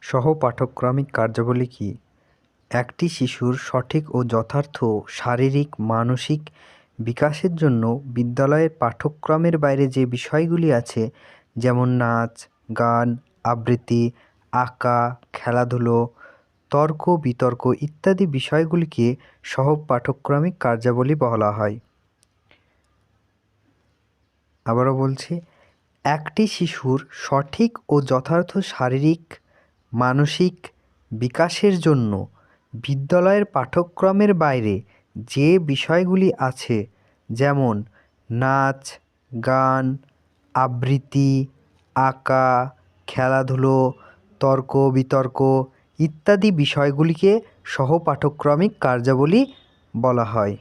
সহ-পাঠক্রমিক কার্যাবলী কী? একটি শিশুর সঠিক ও যথার্থ শারীরিক, মানসিক বিকাশের জন্য বিদ্যালয়ের পাঠ্যক্রমের বাইরে যে বিষয়গুলি আছে, যেমন নাচ, গান, আবৃত্তি, আঁকা, খেলাধুলো, তর্ক-বিতর্ক ইত্যাদি বিষয়গুলিকে সহ-পাঠক্রমিক কার্যাবলী বলা হয়। আবারও বলছি, একটি শিশুর সঠিক ও যথার্থ শারীরিক, মানসিক বিকাশের জন্য বিদ্যালয়ের পাঠ্যক্রমের বাইরে যে বিষয়গুলি আছে, যেমন নাচ, গান, আবৃত্তি, আঁকা, খেলাধুলো, তর্ক-বিতর্ক ইত্যাদি বিষয়গুলিকে সহ-পাঠক্রমিক কার্যাবলী বলা হয়।